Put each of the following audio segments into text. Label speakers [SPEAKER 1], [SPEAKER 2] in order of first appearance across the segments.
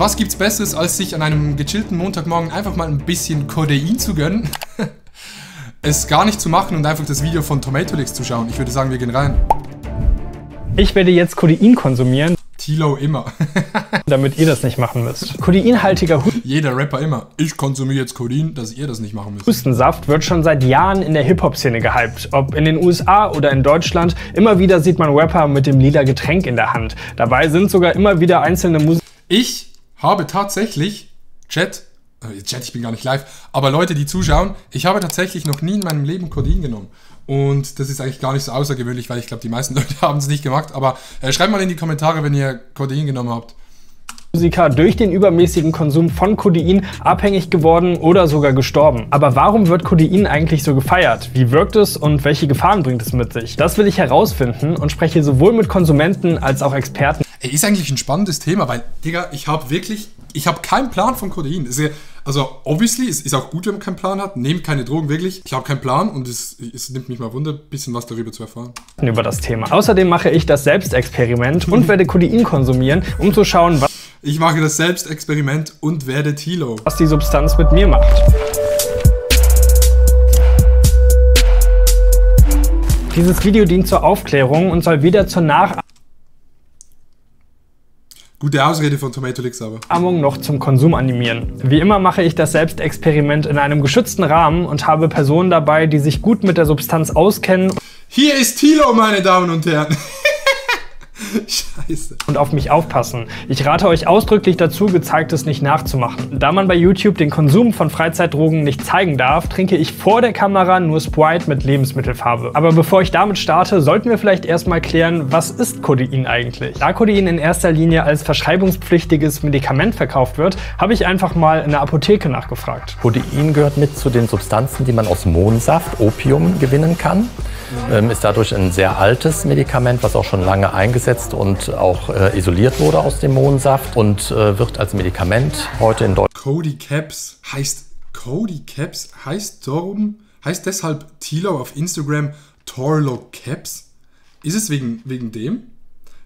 [SPEAKER 1] Was gibt's Besseres, als sich an einem gechillten Montagmorgen einfach mal ein bisschen Codein zu gönnen? Es gar nicht zu machen und einfach das Video von Tomatolix zu schauen. Ich würde sagen, wir gehen rein.
[SPEAKER 2] Ich werde jetzt Codein konsumieren.
[SPEAKER 1] Tilo immer.
[SPEAKER 2] Damit ihr das nicht machen müsst. Codeinhaltiger
[SPEAKER 1] Jeder Rapper immer. Ich konsumiere jetzt Codein, dass ihr das nicht machen müsst.
[SPEAKER 2] Hustensaft wird schon seit Jahren in der Hip-Hop-Szene gehypt. Ob in den USA oder in Deutschland, immer wieder sieht man Rapper mit dem lila Getränk in der Hand. Dabei sind sogar immer wieder einzelne Musiker.
[SPEAKER 1] Ich habe tatsächlich, Chat, ich bin gar nicht live, aber Leute, die zuschauen, ich habe tatsächlich noch nie in meinem Leben Codein genommen. Und das ist eigentlich gar nicht so außergewöhnlich, weil ich glaube, die meisten Leute haben es nicht gemacht. Aber schreibt mal in die Kommentare, wenn ihr Codein genommen habt.
[SPEAKER 2] Musiker durch den übermäßigen Konsum von Codein abhängig geworden oder sogar gestorben. Aber warum wird Codein eigentlich so gefeiert? Wie wirkt es und welche Gefahren bringt es mit sich? Das will ich herausfinden und spreche sowohl mit Konsumenten als auch Experten.
[SPEAKER 1] Ist eigentlich ein spannendes Thema, weil, Digga, ich habe keinen Plan von Codein. Also, obviously, es ist auch gut, wenn man keinen Plan hat. Nehmt keine Drogen, wirklich. Ich habe keinen Plan und es nimmt mich mal Wunder, ein bisschen was darüber zu erfahren.
[SPEAKER 2] Über das Thema. Außerdem mache ich das Selbstexperiment und werde Codein konsumieren, um zu schauen, was
[SPEAKER 1] ich mache das Selbstexperiment und werde Tilo.
[SPEAKER 2] Was die Substanz mit mir macht. Dieses Video dient zur Aufklärung und soll weder zur
[SPEAKER 1] Gute Ausrede von Tomatolix aber.
[SPEAKER 2] Noch zum Konsum animieren. Wie immer mache ich das Selbstexperiment in einem geschützten Rahmen und habe Personen dabei, die sich gut mit der Substanz auskennen.
[SPEAKER 1] Hier ist Tilo, meine Damen und Herren. Scheiße.
[SPEAKER 2] Und auf mich aufpassen. Ich rate euch ausdrücklich dazu, Gezeigtes nicht nachzumachen. Da man bei YouTube den Konsum von Freizeitdrogen nicht zeigen darf, trinke ich vor der Kamera nur Sprite mit Lebensmittelfarbe. Aber bevor ich damit starte, sollten wir vielleicht erstmal klären, was ist Codein eigentlich? Da Codein in erster Linie als verschreibungspflichtiges Medikament verkauft wird, habe ich einfach mal in der Apotheke nachgefragt.
[SPEAKER 3] Codein gehört mit zu den Substanzen, die man aus Mohnsaft, Opium, gewinnen kann. Ist dadurch ein sehr altes Medikament, was auch schon lange eingesetzt und auch isoliert wurde aus dem Mohnsaft und wird als Medikament heute in Deutschland.
[SPEAKER 1] Codecaps heißt deshalb Tilo auf Instagram Torlo Caps? Ist es wegen dem?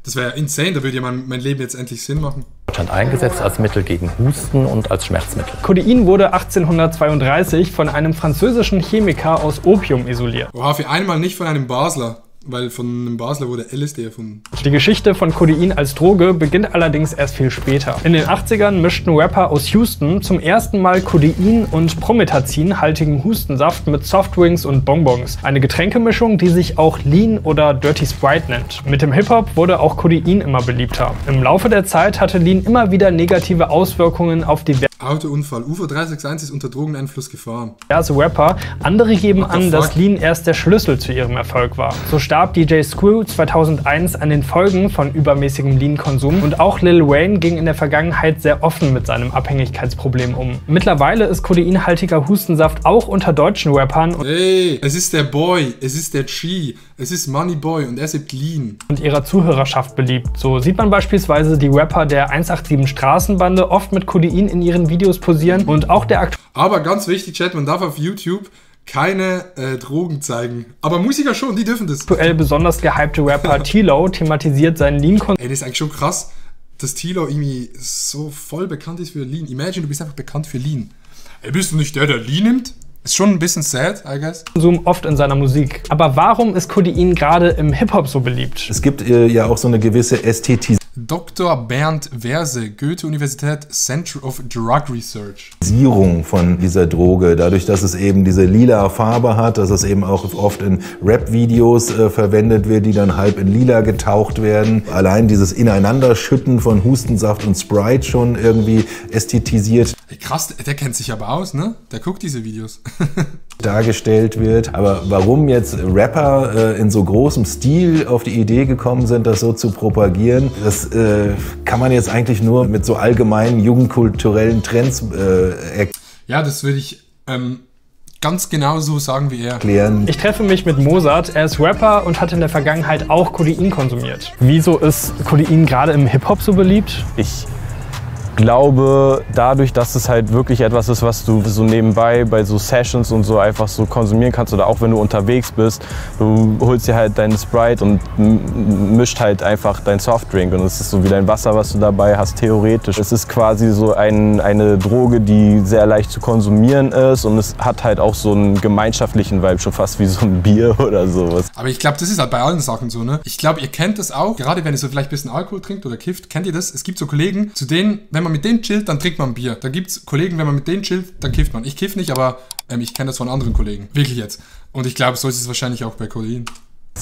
[SPEAKER 1] Das wäre insane, da würde ja mein Leben jetzt endlich Sinn machen.
[SPEAKER 3] Eingesetzt als Mittel gegen Husten und als Schmerzmittel.
[SPEAKER 2] Codein wurde 1832 von einem französischen Chemiker aus Opium isoliert.
[SPEAKER 1] Oha, für einmal nicht von einem Basler, weil von einem Basler wurde LSD erfunden.
[SPEAKER 2] Die Geschichte von Codein als Droge beginnt allerdings erst viel später. In den 80ern mischten Rapper aus Houston zum ersten Mal Codein und Promethazin-haltigen Hustensaft mit Softwings und Bonbons. Eine Getränkemischung, die sich auch Lean oder Dirty Sprite nennt. Mit dem Hip-Hop wurde auch Codein immer beliebter. Im Laufe der Zeit hatte Lean immer wieder negative Auswirkungen auf diverse
[SPEAKER 1] Autounfall. UFO 361 ist unter Drogeneinfluss gefahren.
[SPEAKER 2] Rapper. Andere geben an, dass Lean erst der Schlüssel zu ihrem Erfolg war. So starb DJ Screw 2001 an den Folgen von übermäßigem Lean-Konsum und auch Lil Wayne ging in der Vergangenheit sehr offen mit seinem Abhängigkeitsproblem um. Mittlerweile ist codeinhaltiger Hustensaft auch unter deutschen Rappern
[SPEAKER 1] hey, es ist der Boy, es ist der G, es ist Money Boy und er sippt Lean.
[SPEAKER 2] Und ihrer Zuhörerschaft beliebt. So sieht man beispielsweise die Rapper der 187 Straßenbande oft mit Codein in ihren Videos posieren und auch der
[SPEAKER 1] Aber ganz wichtig, Chat, man darf auf YouTube keine Drogen zeigen. Aber Musiker schon, die dürfen das.
[SPEAKER 2] Aktuell besonders gehypte Rapper Tilo thematisiert seinen Lean-Konsum.
[SPEAKER 1] Ey, das ist eigentlich schon krass, dass Tilo irgendwie so voll bekannt ist für Lean. Imagine, du bist einfach bekannt für Lean. Ey, bist du nicht der Lean nimmt? Ist schon ein bisschen sad, I guess.
[SPEAKER 2] Oft in seiner Musik. Aber warum ist Codein gerade im Hip-Hop so beliebt?
[SPEAKER 4] Es gibt ja auch so eine gewisse Ästhetisierung
[SPEAKER 1] Dr. Bernd Werse, Goethe-Universität, Center of Drug Research.
[SPEAKER 4] Von dieser Droge, dadurch, dass es eben diese lila Farbe hat, dass es eben auch oft in Rap-Videos verwendet wird, die dann halb in lila getaucht werden. Allein dieses Ineinanderschütten von Hustensaft und Sprite schon irgendwie ästhetisiert.
[SPEAKER 1] Krass, der kennt sich aber aus, ne? Der guckt diese Videos.
[SPEAKER 4] Dargestellt wird. Aber warum jetzt Rapper in so großem Stil auf die Idee gekommen sind, das so zu propagieren, das kann man jetzt eigentlich nur mit so allgemeinen jugendkulturellen Trends erklären.
[SPEAKER 1] Ja, das würde ich ganz genau so sagen wie er.
[SPEAKER 2] Ich treffe mich mit Mozart, er ist Rapper und hat in der Vergangenheit auch Codein konsumiert. Wieso ist Codein gerade im Hip-Hop so beliebt?
[SPEAKER 3] Ich
[SPEAKER 5] glaube, dadurch, dass es halt wirklich etwas ist, was du so nebenbei bei so Sessions und so einfach so konsumieren kannst oder auch wenn du unterwegs bist, du holst dir halt deinen Sprite und mischt halt einfach deinen Softdrink und es ist so wie dein Wasser, was du dabei hast, theoretisch. Es ist quasi so eine Droge, die sehr leicht zu konsumieren ist und es hat halt auch so einen gemeinschaftlichen Vibe, schon fast wie so ein Bier oder sowas.
[SPEAKER 1] Aber ich glaube, das ist halt bei allen Sachen so, ne? Ich glaube, ihr kennt das auch, gerade wenn ihr so vielleicht ein bisschen Alkohol trinkt oder kifft, kennt ihr das? Es gibt so Kollegen, zu denen, wenn man mit denen chillt, dann trinkt man ein Bier. Da gibt es Kollegen, wenn man mit denen chillt, dann kifft man. Ich kiff nicht, aber ich kenne das von anderen Kollegen. Wirklich jetzt. Und ich glaube, so ist es wahrscheinlich auch bei Codein.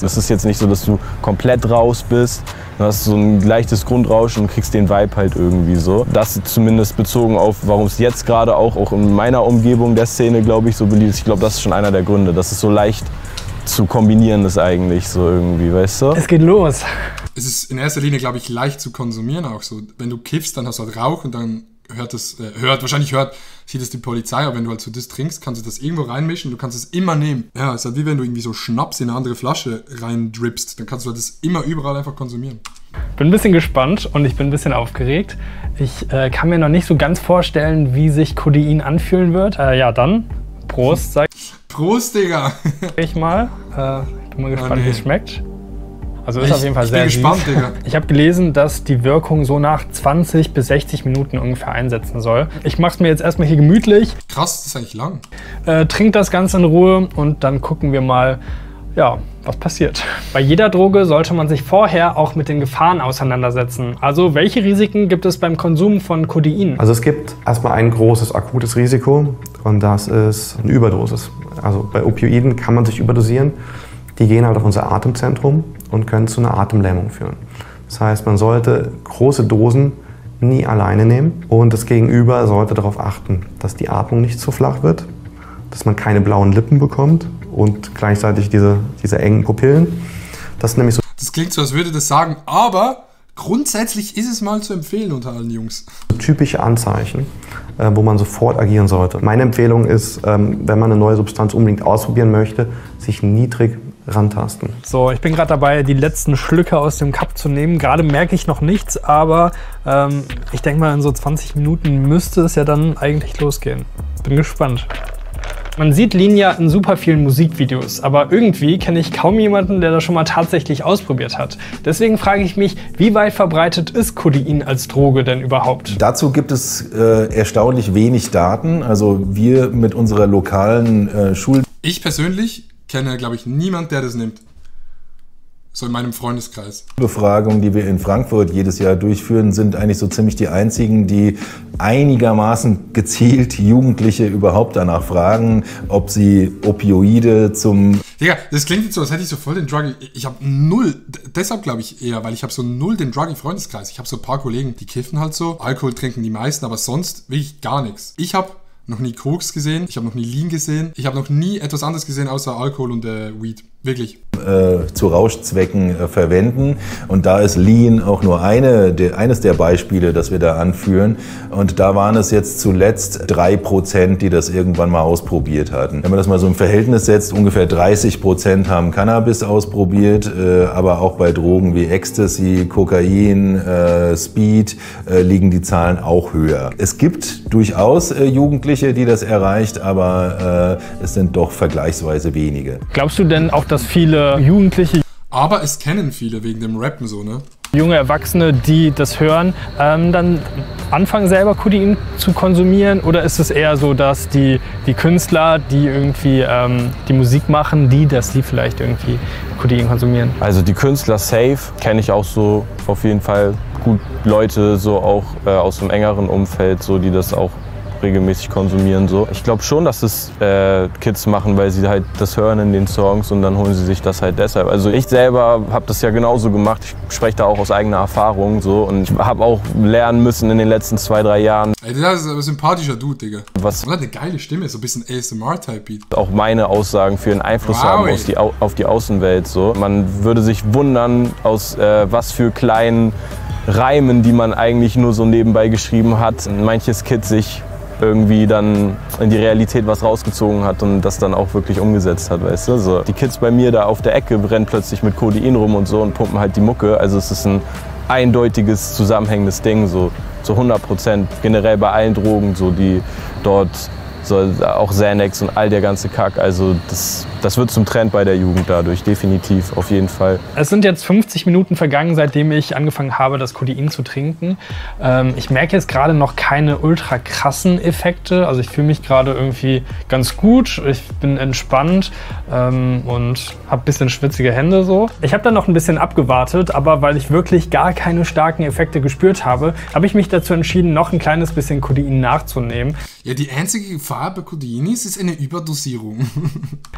[SPEAKER 5] Es ist jetzt nicht so, dass du komplett raus bist, du hast so ein leichtes Grundrauschen und kriegst den Vibe halt irgendwie so. Das zumindest bezogen auf, warum es jetzt gerade auch in meiner Umgebung der Szene, glaube ich, so beliebt ist. Ich glaube, das ist schon einer der Gründe, dass es so leicht zu kombinieren ist eigentlich so irgendwie, weißt du?
[SPEAKER 2] Es geht los.
[SPEAKER 1] Es ist in erster Linie, glaube ich, leicht zu konsumieren auch so. Wenn du kiffst, dann hast du halt Rauch und dann sieht es die Polizei, aber wenn du halt so das trinkst, kannst du das irgendwo reinmischen, du kannst es immer nehmen. Ja, es ist halt wie wenn du irgendwie so Schnaps in eine andere Flasche reindrippst, dann kannst du halt das immer überall einfach konsumieren.
[SPEAKER 2] Bin ein bisschen gespannt und ich bin ein bisschen aufgeregt. Ich kann mir noch nicht so ganz vorstellen, wie sich Codein anfühlen wird. Ja, dann Prost, sag
[SPEAKER 1] Prost, Digga!
[SPEAKER 2] ich mal. Ich bin mal gespannt, wie es schmeckt. Also ist auf jeden Fall sehr süß.
[SPEAKER 1] Ich bin gespannt, Digga.
[SPEAKER 2] Ich habe gelesen, dass die Wirkung so nach 20 bis 60 Minuten ungefähr einsetzen soll. Ich mache es mir jetzt erstmal hier gemütlich.
[SPEAKER 1] Krass, das ist eigentlich lang.
[SPEAKER 2] Trink das Ganze in Ruhe und dann gucken wir mal, ja, was passiert. Bei jeder Droge sollte man sich vorher auch mit den Gefahren auseinandersetzen. Also welche Risiken gibt es beim Konsum von Codein?
[SPEAKER 6] Also es gibt erstmal ein großes akutes Risiko und das ist eine Überdosis. Also bei Opioiden kann man sich überdosieren. Die gehen halt auf unser Atemzentrum und können zu einer Atemlähmung führen. Das heißt, man sollte große Dosen nie alleine nehmen und das Gegenüber sollte darauf achten, dass die Atmung nicht zu flach wird, dass man keine blauen Lippen bekommt und gleichzeitig diese engen Pupillen. Das ist nämlich so.
[SPEAKER 1] Das klingt so, als würde das sagen, aber grundsätzlich ist es mal zu empfehlen unter allen Jungs.
[SPEAKER 6] Typische Anzeichen, wo man sofort agieren sollte. Meine Empfehlung ist, wenn man eine neue Substanz unbedingt ausprobieren möchte, sich niedrig rantasten.
[SPEAKER 2] So, ich bin gerade dabei, die letzten Schlücke aus dem Cup zu nehmen. Gerade merke ich noch nichts, aber ich denke mal, in so 20 Minuten müsste es ja dann eigentlich losgehen. Bin gespannt. Man sieht Linja in super vielen Musikvideos, aber irgendwie kenne ich kaum jemanden, der das schon mal tatsächlich ausprobiert hat. Deswegen frage ich mich, wie weit verbreitet ist Codein als Droge denn überhaupt?
[SPEAKER 4] Dazu gibt es erstaunlich wenig Daten. Also wir mit unserer lokalen
[SPEAKER 1] Ich persönlich kenne, glaube ich, niemand, der das nimmt. So in meinem Freundeskreis.
[SPEAKER 4] Befragungen, die wir in Frankfurt jedes Jahr durchführen, sind eigentlich so ziemlich die einzigen, die einigermaßen gezielt Jugendliche überhaupt danach fragen, ob sie Opioide zum...
[SPEAKER 1] Digga, das klingt jetzt so, als hätte ich so voll den Druggy... Ich habe null, deshalb glaube ich eher, weil ich habe so null den Druggy-Freundeskreis. Ich habe so ein paar Kollegen, die kiffen halt so. Alkohol trinken die meisten, aber sonst wirklich gar nichts. Ich habe noch nie Koks gesehen, ich habe noch nie Lean gesehen, ich habe noch nie etwas anderes gesehen außer Alkohol und Weed. Wirklich.
[SPEAKER 4] Zu Rauschzwecken verwenden. Und da ist Lean auch nur eines der Beispiele, das wir da anführen. Und da waren es jetzt zuletzt 3%, die das irgendwann mal ausprobiert hatten. Wenn man das mal so im Verhältnis setzt, ungefähr 30% haben Cannabis ausprobiert, aber auch bei Drogen wie Ecstasy, Kokain, Speed liegen die Zahlen auch höher. Es gibt durchaus Jugendliche, die das erreicht, aber es sind doch vergleichsweise wenige.
[SPEAKER 2] Glaubst du denn auch, dass viele Jugendliche,
[SPEAKER 1] aber es kennen viele wegen dem Rappen so, ne?
[SPEAKER 2] Junge Erwachsene, die das hören, dann anfangen selber Codein zu konsumieren? Oder ist es eher so, dass die Künstler, die irgendwie die Musik machen, die vielleicht irgendwie Codein konsumieren?
[SPEAKER 5] Also die Künstler safe kenne ich auch so auf jeden Fall gut Leute so auch aus dem engeren Umfeld, so die das auch regelmäßig konsumieren. So. Ich glaube schon, dass es Kids machen, weil sie halt das hören in den Songs und dann holen sie sich das halt deshalb. Also ich selber habe das ja genauso gemacht. Ich spreche da auch aus eigener Erfahrung so und ich habe auch lernen müssen in den letzten 2-3 Jahren.
[SPEAKER 1] Ey, das ist ein sympathischer Dude, Digga.
[SPEAKER 5] Was
[SPEAKER 1] hat eine geile Stimme, so ein bisschen ASMR-Type-Beat.
[SPEAKER 5] Auch meine Aussagen für einen Einfluss haben auf die Außenwelt. So. Man würde sich wundern, aus was für kleinen Reimen, die man eigentlich nur so nebenbei geschrieben hat, manches Kid sich irgendwie dann in die Realität was rausgezogen hat und das dann auch wirklich umgesetzt hat, weißt du? So. Die Kids bei mir da auf der Ecke rennen plötzlich mit Codein rum und so und pumpen halt die Mucke. Also es ist ein eindeutiges, zusammenhängendes Ding. So. zu 100%. Generell bei allen Drogen, so die dort, so auch Xanax und all der ganze Kack. Also das wird zum Trend bei der Jugend dadurch, definitiv, auf jeden Fall.
[SPEAKER 2] Es sind jetzt 50 Minuten vergangen, seitdem ich angefangen habe, das Codein zu trinken. Ich merke jetzt gerade noch keine ultra krassen Effekte. Also ich fühle mich gerade irgendwie ganz gut. Ich bin entspannt und habe ein bisschen schwitzige Hände so. Ich habe dann noch ein bisschen abgewartet, aber weil ich wirklich gar keine starken Effekte gespürt habe, habe ich mich dazu entschieden, noch ein kleines bisschen Codein nachzunehmen.
[SPEAKER 1] Ja, die einzige Gefahr bei Codein ist eine Überdosierung.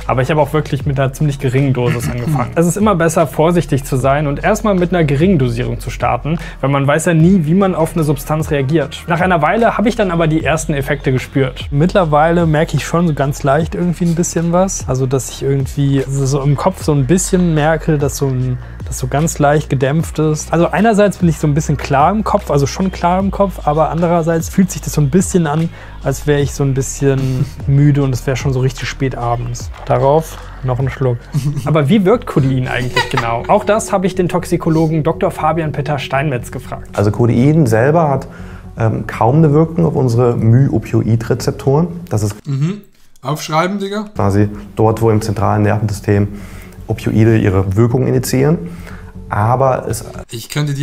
[SPEAKER 2] Aber ich habe auch wirklich mit einer ziemlich geringen Dosis angefangen. Es ist immer besser, vorsichtig zu sein und erstmal mit einer geringen Dosierung zu starten, weil man weiß ja nie, wie man auf eine Substanz reagiert. Nach einer Weile habe ich dann aber die ersten Effekte gespürt. Mittlerweile merke ich schon so ganz leicht irgendwie ein bisschen was. Also, dass ich irgendwie so im Kopf so ein bisschen merke, dass so ganz leicht gedämpft ist. Also einerseits bin ich so ein bisschen klar im Kopf, also schon klar im Kopf, aber andererseits fühlt sich das so ein bisschen an, als wäre ich so ein bisschen müde und es wäre schon so richtig spät abends. Darauf noch einen Schluck. Aber wie wirkt Codein eigentlich genau? Auch das habe ich den Toxikologen Dr. Fabian Peter Steinmetz gefragt.
[SPEAKER 6] Also Codein selber hat kaum eine Wirkung auf unsere Mu-Opioid-Rezeptoren. Das ist
[SPEAKER 1] Aufschreiben, Digga.
[SPEAKER 6] quasi dort, wo im zentralen Nervensystem Opioide ihre Wirkung initiieren. Aber
[SPEAKER 1] Ich könnte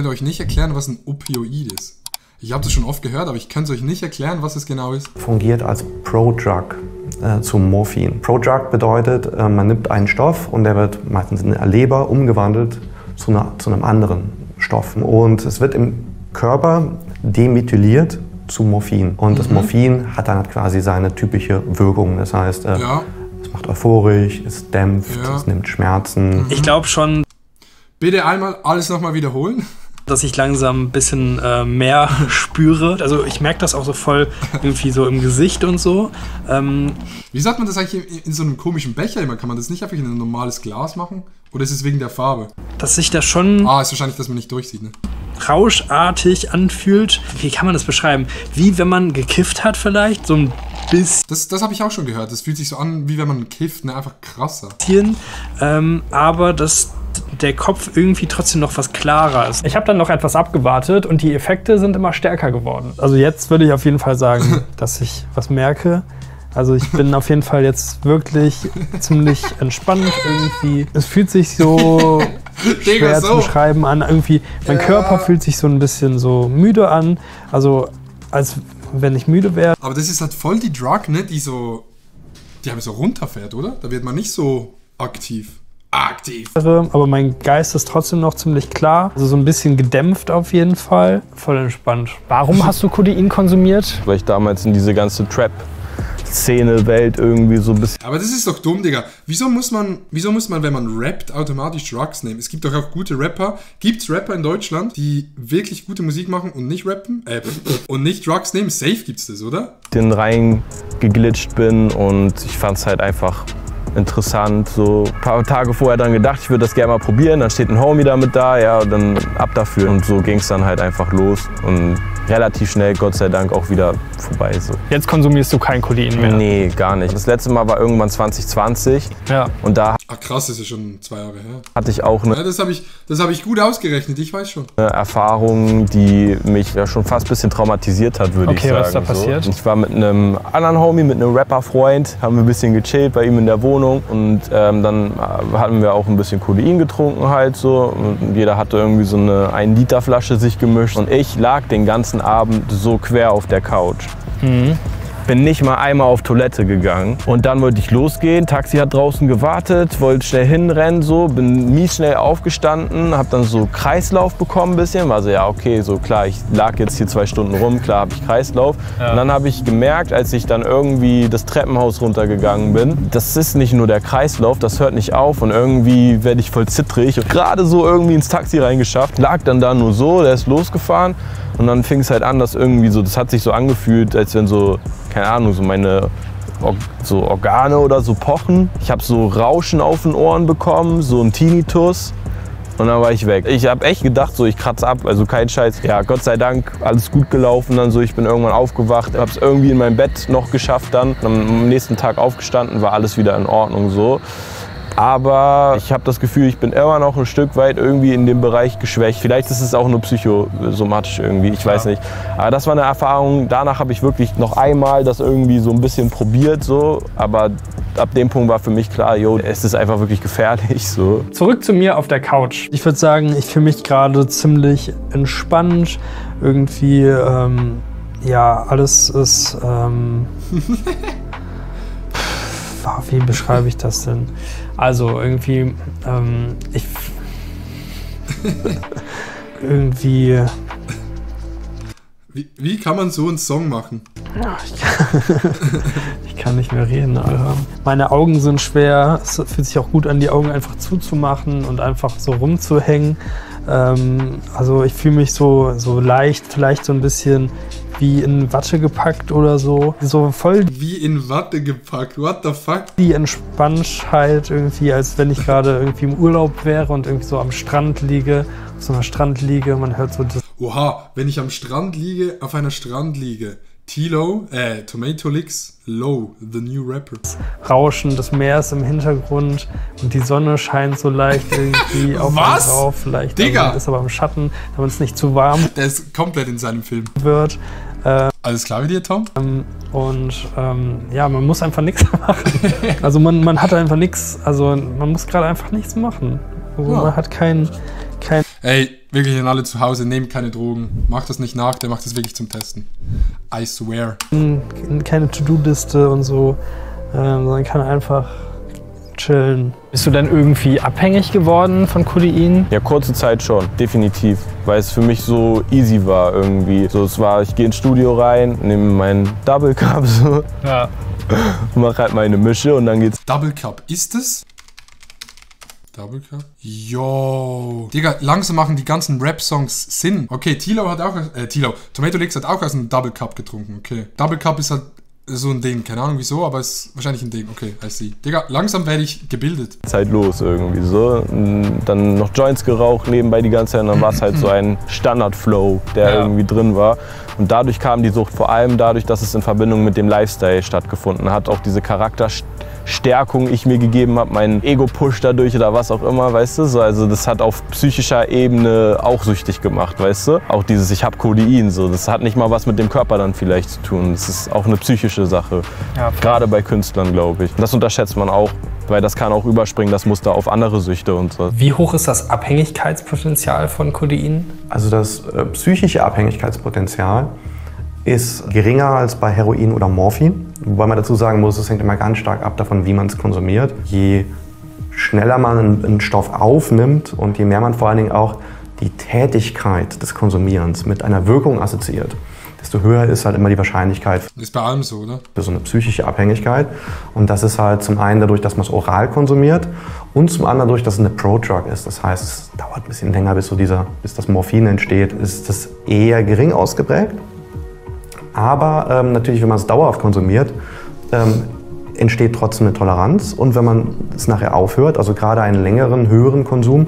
[SPEAKER 1] euch nicht erklären, was ein Opioid ist. Ich habe das schon oft gehört, aber ich könnte es euch nicht erklären, was es genau ist.
[SPEAKER 6] fungiert als Prodrug zum Morphin. Prodrug bedeutet, man nimmt einen Stoff und der wird meistens in der Leber umgewandelt zu einem anderen Stoff. Und es wird im Körper demethyliert zu Morphin. Und das Morphin hat dann halt quasi seine typische Wirkung. Das heißt, es macht euphorisch, es dämpft, es nimmt Schmerzen.
[SPEAKER 2] Ich glaube schon,
[SPEAKER 1] Bitte einmal alles nochmal wiederholen.
[SPEAKER 2] dass ich langsam ein bisschen mehr spüre. Also ich merke das auch so voll irgendwie so im Gesicht und so.
[SPEAKER 1] Wie sagt man das eigentlich in so einem komischen Becher immer? Kann man das nicht einfach in ein normales Glas machen? Oder ist es wegen der Farbe?
[SPEAKER 2] Dass sich das schon
[SPEAKER 1] Ist wahrscheinlich, dass man nicht durchsieht, ne?
[SPEAKER 2] rauschartig anfühlt. Wie kann man das beschreiben? Wie wenn man gekifft hat vielleicht, so ein bisschen.
[SPEAKER 1] Das habe ich auch schon gehört. Das fühlt sich so an, wie wenn man kifft, ne? Einfach krasser.
[SPEAKER 2] Aber dass der Kopf irgendwie trotzdem noch was klarer ist. Ich habe dann noch etwas abgewartet und die Effekte sind immer stärker geworden. Also jetzt würde ich auf jeden Fall sagen, dass ich was merke. Also ich bin auf jeden Fall jetzt wirklich ziemlich entspannt irgendwie. Es fühlt sich so schwer zu beschreiben an. Irgendwie, mein Körper fühlt sich so ein bisschen so müde an. Also als wenn ich müde wäre.
[SPEAKER 1] Aber das ist halt voll die Drug, ne? Die haben so runterfährt, oder? Da wird man nicht so aktiv.
[SPEAKER 2] Aber mein Geist ist trotzdem noch ziemlich klar. Also so ein bisschen gedämpft auf jeden Fall. Voll entspannt. Warum hast du Codein konsumiert?
[SPEAKER 5] Weil ich damals in diese ganze Trap-Szene-Welt irgendwie so ein bisschen...
[SPEAKER 1] Aber das ist doch dumm, Digga. Wieso muss man, wenn man rappt, automatisch Drugs nehmen? Es gibt doch auch gute Rapper. Gibt's Rapper in Deutschland, die wirklich gute Musik machen und nicht rappen? Und nicht Drugs nehmen? Safe gibt's das, oder?
[SPEAKER 5] ...den reingeglitscht bin und ich fand's halt einfach interessant. So ein paar Tage vorher dann gedacht, ich würde das gerne mal probieren. Dann steht ein Homie damit da, ja, und dann ab dafür. Und so ging es dann halt einfach los und relativ schnell, Gott sei Dank, auch wieder vorbei. So.
[SPEAKER 2] Jetzt konsumierst du kein Codein mehr?
[SPEAKER 5] Nee, gar nicht. Das letzte Mal war irgendwann 2020.
[SPEAKER 2] Ja.
[SPEAKER 5] Und da
[SPEAKER 1] krass, das ist ja schon 2 Jahre her.
[SPEAKER 5] hatte ich auch eine,
[SPEAKER 1] Das hab ich gut ausgerechnet, ich weiß schon.
[SPEAKER 5] Erfahrung, die mich ja schon fast ein bisschen traumatisiert hat, würde ich sagen.
[SPEAKER 2] Okay, was ist da passiert?
[SPEAKER 5] Ich war mit einem anderen Homie, mit einem Rapper-Freund, haben wir ein bisschen gechillt bei ihm in der Wohnung und dann hatten wir auch ein bisschen Codein getrunken halt so. Und jeder hatte irgendwie so eine 1-Liter-Flasche sich gemischt und ich lag den ganzen Abend so quer auf der Couch. Bin nicht mal einmal auf Toilette gegangen. Und dann wollte ich losgehen. Taxi hat draußen gewartet, wollte schnell hinrennen, so. Bin mies schnell aufgestanden, hab dann so Kreislauf bekommen ein bisschen. War so, ja okay, so klar, ich lag jetzt hier 2 Stunden rum, klar habe ich Kreislauf. Ja. Und dann habe ich gemerkt, als ich dann irgendwie das Treppenhaus runtergegangen bin, das ist nicht nur der Kreislauf, das hört nicht auf und irgendwie werde ich voll zittrig. Und gerade so irgendwie ins Taxi reingeschafft, lag dann da nur so, der ist losgefahren. Und dann fing es halt an, dass irgendwie so, das hat sich so angefühlt, als wenn so, keine Ahnung, so meine so Organe oder so pochen. Ich habe so Rauschen auf den Ohren bekommen, so ein Tinnitus. Und dann war ich weg. Ich habe echt gedacht, so ich kratze ab, also kein Scheiß. Ja, Gott sei Dank, alles gut gelaufen. Dann so, ich bin irgendwann aufgewacht, habe es irgendwie in mein Bett noch geschafft dann. Am nächsten Tag aufgestanden, war alles wieder in Ordnung so. Aber ich habe das Gefühl, ich bin immer noch ein Stück weit irgendwie in dem Bereich geschwächt. Vielleicht ist es auch nur psychosomatisch irgendwie, ich weiß nicht. Aber das war eine Erfahrung, danach habe ich wirklich noch einmal das irgendwie so ein bisschen probiert, so. Aber ab dem Punkt war für mich klar, jo, es ist einfach wirklich gefährlich, so.
[SPEAKER 2] Zurück zu mir auf der Couch. Ich würde sagen, ich fühle mich gerade ziemlich entspannt. Irgendwie, ja, alles ist, wie beschreibe ich das denn? Also irgendwie, irgendwie...
[SPEAKER 1] Wie kann man so einen Song machen?
[SPEAKER 2] Ich kann nicht mehr reden, Alter. Meine Augen sind schwer. Es fühlt sich auch gut an, die Augen einfach zuzumachen und einfach so rumzuhängen. Also ich fühle mich so leicht, vielleicht so ein bisschen wie in Watte gepackt oder so. So voll
[SPEAKER 1] Wie in Watte gepackt, what the fuck?
[SPEAKER 2] die Entspanntheit irgendwie, als wenn ich gerade irgendwie im Urlaub wäre und irgendwie so am Strand liege, auf so einer Strandliege. Man hört so das
[SPEAKER 1] Oha, wenn ich am Strand liege, auf einer Strandliege. Tilo, Tomato Licks, Low, the new rapper.
[SPEAKER 2] Rauschen des Meeres im Hintergrund und die Sonne scheint so leicht irgendwie auf
[SPEAKER 1] Was?
[SPEAKER 2] einen drauf. Vielleicht
[SPEAKER 1] Digga!
[SPEAKER 2] ist aber im Schatten, damit es nicht zu warm
[SPEAKER 1] Der ist komplett in seinem Film.
[SPEAKER 2] wird.
[SPEAKER 1] Alles klar mit dir, Tom?
[SPEAKER 2] Und ja, man muss einfach nichts machen. Also man hat einfach nichts, also man muss gerade einfach nichts machen. Also
[SPEAKER 1] Ja.
[SPEAKER 2] man hat kein
[SPEAKER 1] Ey, wirklich an alle zu Hause, nehmt keine Drogen. Macht das nicht nach, der macht das wirklich zum Testen. I swear.
[SPEAKER 2] keine To-Do-Liste und so, sondern kann einfach chillen. Bist du denn irgendwie abhängig geworden von Codein?
[SPEAKER 5] Ja, kurze Zeit schon, definitiv, weil es für mich so easy war irgendwie. So, es war, ich gehe ins Studio rein, nehme meinen Double Cup so,
[SPEAKER 2] Ja.
[SPEAKER 5] mache halt meine Mische und dann geht's.
[SPEAKER 1] Double Cup, ist es? Double Cup? Yo. Digga, langsam machen die ganzen Rap-Songs Sinn. Okay, Tomato Licks hat auch aus einem Double Cup getrunken, okay. Double Cup ist halt so ein Ding, keine Ahnung wieso, aber es ist wahrscheinlich ein Ding, okay, I see. Digga, langsam werde ich gebildet.
[SPEAKER 5] Zeit los irgendwie so. Und dann noch Joints geraucht nebenbei die ganze Zeit und dann war es halt so ein Standard-Flow, der
[SPEAKER 1] Ja.
[SPEAKER 5] irgendwie drin war. Und dadurch kam die Sucht vor allem dadurch, dass es in Verbindung mit dem Lifestyle stattgefunden hat. Auch diese Charakterstärkung ich mir gegeben habe, meinen Ego-Push dadurch oder was auch immer, weißt du. So, also das hat auf psychischer Ebene auch süchtig gemacht, weißt du. Auch dieses ich hab Codein, so, das hat nicht mal was mit dem Körper dann vielleicht zu tun. Das ist auch eine psychische Sache,
[SPEAKER 2] Ja.
[SPEAKER 5] gerade bei Künstlern, glaube ich. Das unterschätzt man auch, weil das kann auch überspringen, das Muster auf andere Süchte und so.
[SPEAKER 2] Wie hoch ist das Abhängigkeitspotenzial von Codein?
[SPEAKER 6] Also das psychische Abhängigkeitspotenzial ist geringer als bei Heroin oder Morphin. Wobei man dazu sagen muss, es hängt immer ganz stark ab davon, wie man es konsumiert. Je schneller man einen Stoff aufnimmt und je mehr man vor allen Dingen auch die Tätigkeit des Konsumierens mit einer Wirkung assoziiert, desto höher ist halt immer die Wahrscheinlichkeit
[SPEAKER 1] Ist bei allem so, oder?
[SPEAKER 6] für so eine psychische Abhängigkeit. Und das ist halt zum einen dadurch, dass man es oral konsumiert und zum anderen dadurch, dass es eine Pro-Drug ist. Das heißt, es dauert ein bisschen länger, bis das Morphin entsteht, ist das eher gering ausgeprägt. Aber natürlich, wenn man es dauerhaft konsumiert, entsteht trotzdem eine Toleranz. Und wenn man es nachher aufhört, also gerade einen längeren, höheren Konsum,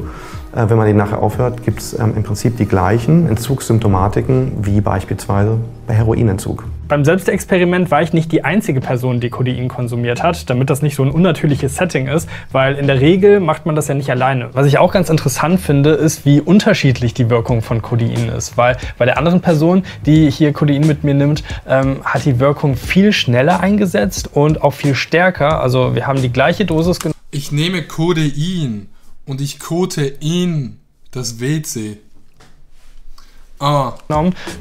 [SPEAKER 6] wenn man den nachher aufhört, gibt es im Prinzip die gleichen Entzugssymptomatiken wie beispielsweise bei Heroinentzug.
[SPEAKER 2] Beim Selbstexperiment war ich nicht die einzige Person, die Codein konsumiert hat, damit das nicht so ein unnatürliches Setting ist, weil in der Regel macht man das ja nicht alleine. Was ich auch ganz interessant finde, ist, wie unterschiedlich die Wirkung von Codein ist, weil bei der anderen Person, die hier Codein mit mir nimmt, hat die Wirkung viel schneller eingesetzt und auch viel stärker. Also wir haben die gleiche Dosis genommen.
[SPEAKER 1] Ich nehme Codein und ich kote in das WC.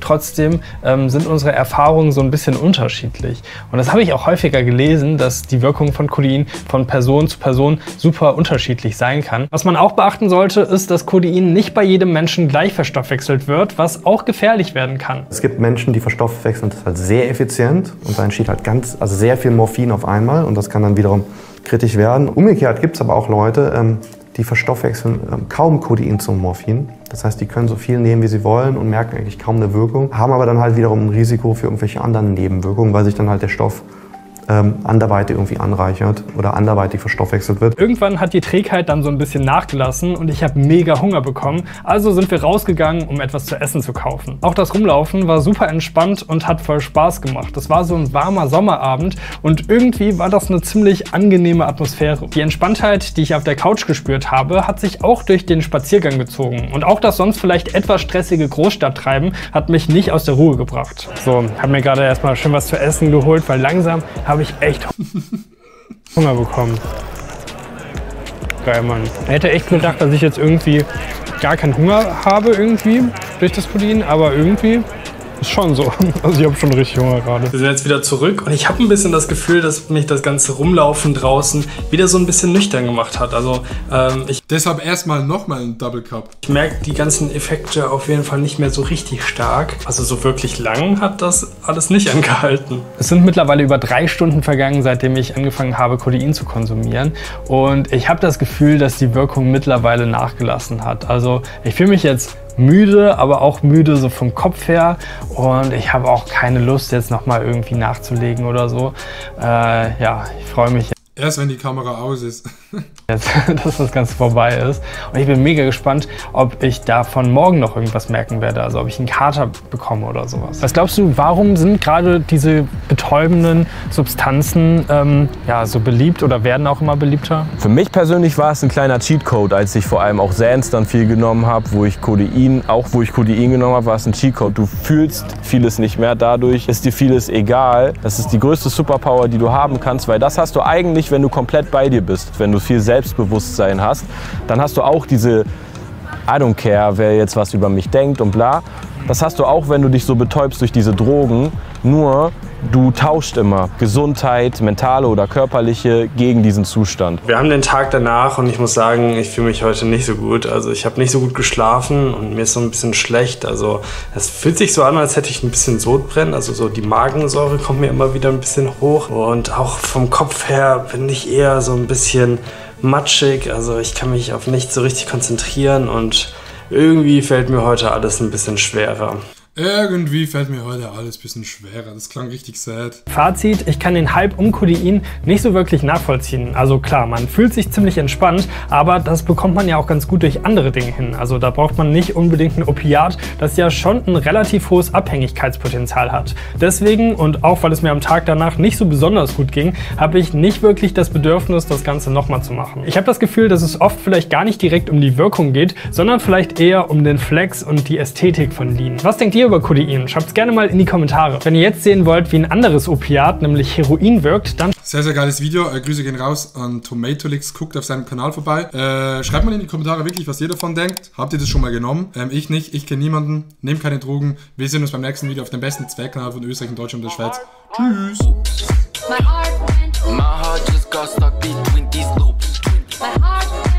[SPEAKER 2] Trotzdem sind unsere Erfahrungen so ein bisschen unterschiedlich. Und das habe ich auch häufiger gelesen, dass die Wirkung von Codein von Person zu Person super unterschiedlich sein kann. Was man auch beachten sollte, ist, dass Codein nicht bei jedem Menschen gleich verstoffwechselt wird, was auch gefährlich werden kann.
[SPEAKER 6] Es gibt Menschen, die verstoffwechseln das halt sehr effizient und da entsteht halt sehr viel Morphin auf einmal und das kann dann wiederum kritisch werden. Umgekehrt gibt es aber auch Leute, die verstoffwechseln kaum Codein zum Morphin. Das heißt, die können so viel nehmen, wie sie wollen und merken eigentlich kaum eine Wirkung, haben aber dann halt wiederum ein Risiko für irgendwelche anderen Nebenwirkungen, weil sich dann halt der Stoff anderweitig irgendwie anreichert oder anderweitig verstoffwechselt wird.
[SPEAKER 2] Irgendwann hat die Trägheit dann so ein bisschen nachgelassen und ich habe mega Hunger bekommen. Also sind wir rausgegangen, um etwas zu essen zu kaufen. Auch das Rumlaufen war super entspannt und hat voll Spaß gemacht. Das war so ein warmer Sommerabend und irgendwie war das eine ziemlich angenehme Atmosphäre. Die Entspanntheit, die ich auf der Couch gespürt habe, hat sich auch durch den Spaziergang gezogen. Und auch das sonst vielleicht etwas stressige Großstadttreiben hat mich nicht aus der Ruhe gebracht. So, habe mir gerade erstmal schön was zu essen geholt, weil langsam habe ich echt Hunger bekommen. Geil, Mann. Ich hätte echt gedacht, dass ich jetzt irgendwie gar keinen Hunger habe irgendwie durch das Protein, aber irgendwie ist schon so. Also ich habe schon richtig Hunger gerade. Wir sind jetzt wieder zurück und ich habe ein bisschen das Gefühl, dass mich das ganze Rumlaufen draußen wieder so ein bisschen nüchtern gemacht hat. Also
[SPEAKER 1] deshalb erstmal nochmal ein Double Cup.
[SPEAKER 2] Ich merke die ganzen Effekte auf jeden Fall nicht mehr so richtig stark. Also so wirklich lang hat das alles nicht angehalten. Es sind mittlerweile über 3 Stunden vergangen, seitdem ich angefangen habe, Codein zu konsumieren. Und ich habe das Gefühl, dass die Wirkung mittlerweile nachgelassen hat. Also ich fühle mich jetzt müde, aber auch müde so vom Kopf her und ich habe auch keine Lust jetzt nochmal irgendwie nachzulegen oder so. Ja, ich freue mich
[SPEAKER 1] erst, wenn die Kamera aus ist.
[SPEAKER 2] jetzt, dass das Ganze vorbei ist. Und ich bin mega gespannt, ob ich davon morgen noch irgendwas merken werde. Also ob ich einen Kater bekomme oder sowas. Was glaubst du, warum sind gerade diese betäubenden Substanzen ja, so beliebt oder werden auch immer beliebter?
[SPEAKER 5] Für mich persönlich war es ein kleiner Cheatcode, als ich vor allem auch Sans dann viel genommen habe, wo ich Codein genommen habe, war es ein Cheatcode. Du fühlst vieles nicht mehr, dadurch ist dir vieles egal. Das ist die größte Superpower, die du haben kannst, weil das hast du eigentlich, wenn du komplett bei dir bist, wenn du viel Selbstbewusstsein hast, dann hast du auch diese I don't care, wer jetzt was über mich denkt und bla. Das hast du auch, wenn du dich so betäubst durch diese Drogen, nur du tauscht immer Gesundheit, mentale oder körperliche, gegen diesen Zustand.
[SPEAKER 2] Wir haben den Tag danach und ich muss sagen, ich fühle mich heute nicht so gut. Also ich habe nicht so gut geschlafen und mir ist so ein bisschen schlecht. Also es fühlt sich so an, als hätte ich ein bisschen Sodbrennen. Also so die Magensäure kommt mir immer wieder ein bisschen hoch. Und auch vom Kopf her bin ich eher so ein bisschen matschig. Also ich kann mich auf nichts so richtig konzentrieren und irgendwie fällt mir heute alles ein bisschen schwerer.
[SPEAKER 1] Irgendwie fällt mir heute alles ein bisschen schwerer. Das klang richtig sad.
[SPEAKER 2] Fazit, ich kann den Hype um Codein nicht so wirklich nachvollziehen. Also klar, man fühlt sich ziemlich entspannt, aber das bekommt man ja auch ganz gut durch andere Dinge hin. Also da braucht man nicht unbedingt ein Opiat, das ja schon ein relativ hohes Abhängigkeitspotenzial hat. Deswegen und auch weil es mir am Tag danach nicht so besonders gut ging, habe ich nicht wirklich das Bedürfnis, das Ganze nochmal zu machen. Ich habe das Gefühl, dass es oft vielleicht gar nicht direkt um die Wirkung geht, sondern vielleicht eher um den Flex und die Ästhetik von Lean. Was denkt ihr über Codein? Schreibt es gerne mal in die Kommentare. Wenn ihr jetzt sehen wollt, wie ein anderes Opiat, nämlich Heroin, wirkt, dann...
[SPEAKER 1] Sehr, sehr geiles Video. Grüße gehen raus an Tomatolix. Guckt auf seinem Kanal vorbei. Schreibt mal in die Kommentare wirklich, was ihr davon denkt. Habt ihr das schon mal genommen? Ich nicht. Ich kenne niemanden. Nehmt keine Drogen. Wir sehen uns beim nächsten Video auf dem besten Zweckkanal von Österreich und Deutschland und der Schweiz. Tschüss.
[SPEAKER 7] My heart just got stuck between these loops. My heart